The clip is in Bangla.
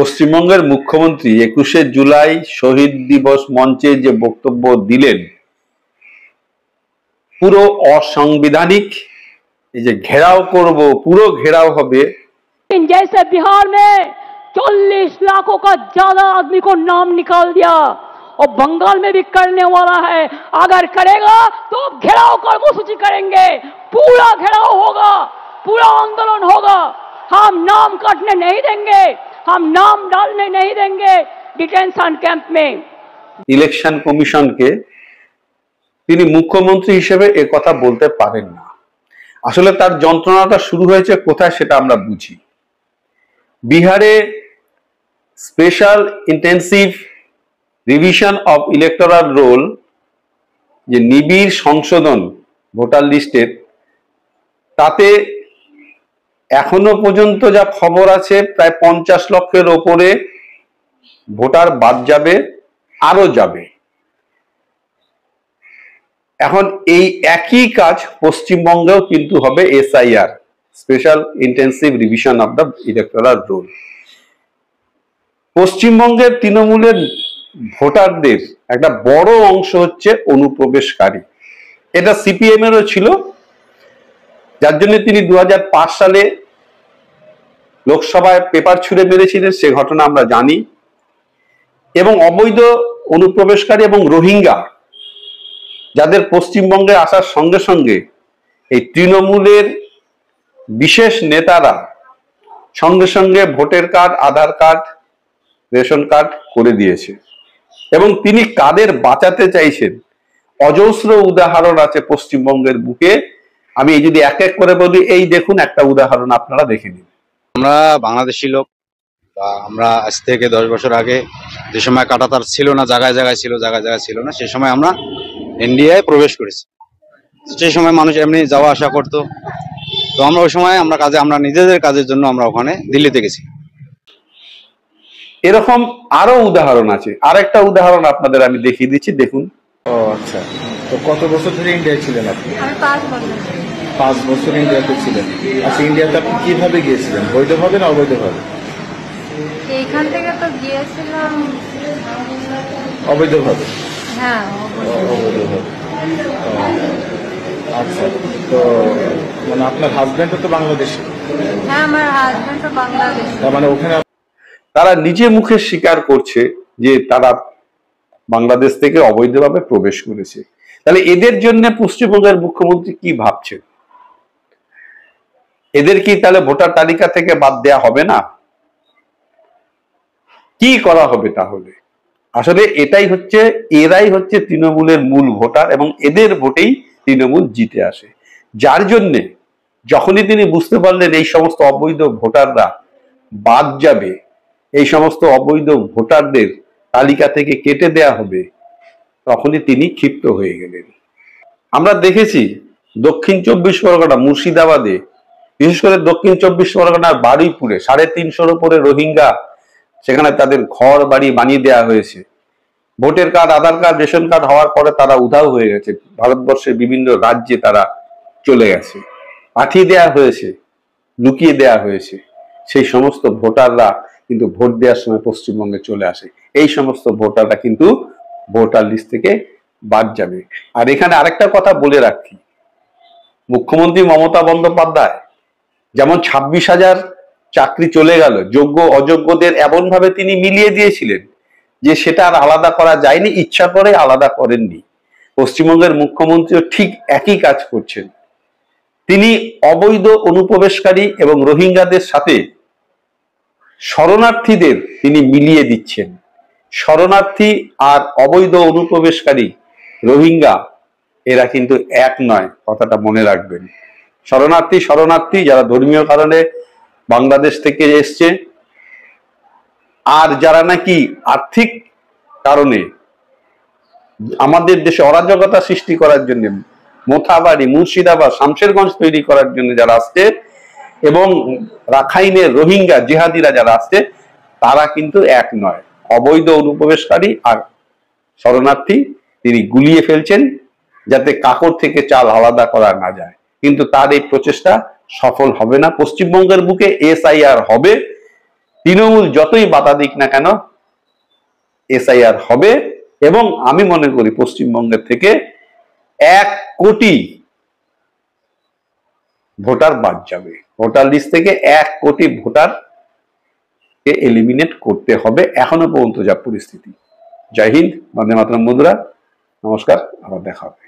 পশ্চিমবঙ্গের মুখ্যমন্ত্রী 21শে জুলাই শহীদ দিবস মঞ্চে যে বক্তব্য দিলেন পুরো অসাংবিধানিক। এই যে ঘেরাও করব, পুরো ঘেরাও হবে। जैसे बिहार में 40 लाखों का ज्यादा आदमी को नाम निकाल दिया और बंगाल में भी करने वाला है। अगर करेगा तो घेराव कर्मसूची करेंगे, पूरा घेराव होगा, पूरा आंदोलन होगा। हम नाम काटने नहीं देंगे, हम नाम डालने नहीं देंगे डिटेंशन कैंप में। ইলেকশন কমিশনকে তিনি মুখ্যমন্ত্রী হিসেবে এ কথা বলতে পারেন না। আসলে তার যন্ত্রণাটা শুরু হয়েছে কোথায় সেটা আমরা বুঝি। বিহারে special intensive revision of electoral role, যে নিবিড় সংশোধন ভোটার লিস্টের, তাতে এখনো পর্যন্ত যা খবর আছে প্রায় 50 লক্ষের ওপরে ভোটার বাদ যাবে, আরো যাবে। এখন এই একই কাজ পশ্চিমবঙ্গেও কিন্তু হবে, SIR, special intensive revision of the electoral role. পশ্চিমবঙ্গের তৃণমূলের ভোটারদের একটা বড় অংশ হচ্ছে অনুপ্রবেশকারী। এটা সিপিএম এরও ছিল, যার জন্য তিনি 2005 সালে লোকসভায় পেপার ছুঁড়ে মেরেছিলেন, সে ঘটনা আমরা জানি। এবং অবৈধ অনুপ্রবেশকারী এবং রোহিঙ্গা, যাদের পশ্চিমবঙ্গে আসার সঙ্গে সঙ্গে এই তৃণমূলের বিশেষ নেতারা সঙ্গে সঙ্গে ভোটার কার্ড, আধার কার্ড, রেশন কার্ড করে দিয়েছে। এবং তিনি কাদের বাঁচাতে চাইছেন অজস্র উদাহরণ আছে পশ্চিমবঙ্গের বুকে। আমি এই যদি এক এক করে বলি, এই দেখুন একটা উদাহরণ আপনারা দেখে নিন। আমরা বাংলাদেশি লোক, আমরা আজ থেকে 10 বছর আগে যে সময় কাঁটাতার ছিল না, জায়গায় জায়গায় ছিল, জায়গায় জায়গায় ছিল না, সেই সময় আমরা ইন্ডিয়ায় প্রবেশ করেছি। সেই সময় মানুষ এমনি যাওয়া আসা করতো। তো আমরা ওই সময় আমরা নিজেদের কাজের জন্য আমরা ওখানে দিল্লিতে গেছি। এরকম আরো উদাহরণ আছে। আরেকটা উদাহরণ আপনাদের আমি দেখিয়ে দিচ্ছি, দেখুন। ও আচ্ছা, তো কত বছর ধরে ইন্ডিয়ায় ছিলেন আপনি? আমি 5 বছর। 5 বছর ইন্ডিয়াতে ছিলেন। আচ্ছা, ইন্ডিয়াতে আপনি কিভাবে গিয়েছিলেন, বৈধভাবে না অবৈধভাবে? এইখান থেকে তো গিয়েছিলাম অবৈধভাবে। হ্যাঁ, অবৈধভাবে। আচ্ছা, তো মানে আপনার হাজবেন্ডও তো বাংলাদেশি? হ্যাঁ, আমার হাজবেন্ড তো বাংলাদেশি। তার মানে ওখানে তারা নিজে মুখে স্বীকার করছে যে তারা বাংলাদেশ থেকে অবৈধভাবে প্রবেশ করেছে। তাহলে এদের জন্য পশ্চিমবঙ্গের মুখ্যমন্ত্রী কি ভাবছেন? এদের কি তাহলে ভোটার তালিকা থেকে বাদ দেয়া হবে না? কি করা হবে তাহলে? আসলে এরাই হচ্ছে তৃণমূলের মূল ভোটার এবং এদের ভোটেই তৃণমূল জিতে আসে। যার জন্যে যখনই তিনি বুঝতে পারলেন এই সমস্ত অবৈধ ভোটাররা বাদ যাবে, এই সমস্ত অবৈধ ভোটারদের তালিকা থেকে কেটে দেয়া হবে, তখনই তিনি ক্ষিপ্ত হয়ে গেলেন। আমরা দেখেছি দক্ষিণ 24 পরগনা, মুর্শিদাবাদে, বিশেষ করে দক্ষিণ 24 পরগনার বারুইপুরে 350-এর উপরে রোহিঙ্গা, সেখানে তাদের ঘর বাড়ি বানিয়ে দেওয়া হয়েছে। ভোটার কার্ড, আধার কার্ড, রেশন কার্ড হওয়ার পরে তারা উধাও হয়ে গেছে। ভারতবর্ষের বিভিন্ন রাজ্যে তারা চলে গেছে, পাঠিয়ে দেওয়া হয়েছে, লুকিয়ে দেওয়া হয়েছে। সেই সমস্ত ভোটাররা কিন্তু ভোট দেওয়ার সময় পশ্চিমবঙ্গে চলে আসে। এই সমস্ত ভোটাররা কিন্তু ভোটার লিস্ট থেকে বাদ যাবে। আর এখানে আরেকটা কথা বলে রাখি, মুখ্যমন্ত্রী মমতা বন্দ্যোপাধ্যায় যেমন 26,000 চাকরি চলে গেল, যোগ্য অযোগ্যদের এমন ভাবে তিনি মিলিয়ে দিয়েছিলেন যে সেটা আর আলাদা করা যায়নি, ইচ্ছা করে আলাদা করেননি। পশ্চিমবঙ্গের মুখ্যমন্ত্রীও ঠিক একই কাজ করছেন। তিনি অবৈধ অনুপ্রবেশকারী এবং রোহিঙ্গাদের সাথে শরণার্থীদের তিনি মিলিয়ে দিচ্ছেন। শরণার্থী আর অবৈধ অনুপ্রবেশকারী রোহিঙ্গা এরা কিন্তু এক নয়, কথাটা মনে রাখবেন। শরণার্থী যারা ধর্মীয় কারণে বাংলাদেশ থেকে এসছে, আর যারা নাকি আর্থিক কারণে আমাদের দেশে অরাজকতা সৃষ্টি করার জন্য, মোথাবাড়ি, মুর্শিদাবাদ, শামশেরগঞ্জ তৈরি করার জন্য যারা আসছে, এবং রাখাইনের রোহিঙ্গা জিহাদিরা যারা আসছে, তারা কিন্তু এক নয়। অবৈধ অনুপ্রবেশকারী আর শরণার্থী তিনি গুলিয়ে ফেলছেন যাতে কাকড় থেকে চাল আলাদা করা না যায়। কিন্তু তার এই প্রচেষ্টা সফল হবে না। পশ্চিমবঙ্গের বুকে এসআইআর হবে, তৃণমূল যতই বাধা দিক না কেন এসআইআর হবে, এবং আমি মনে করি পশ্চিমবঙ্গের থেকে 1 কোটি ভোটার বাদ যাবে। ভোটার লিস্ট থেকে 1 কোটি ভোটার কে এলিমিনেট করতে হবে, এখনো পর্যন্ত যা পরিস্থিতি। জয় হিন্দ, বন্দে মাতরম বন্ধুরা, নমস্কার, আবার দেখা হবে।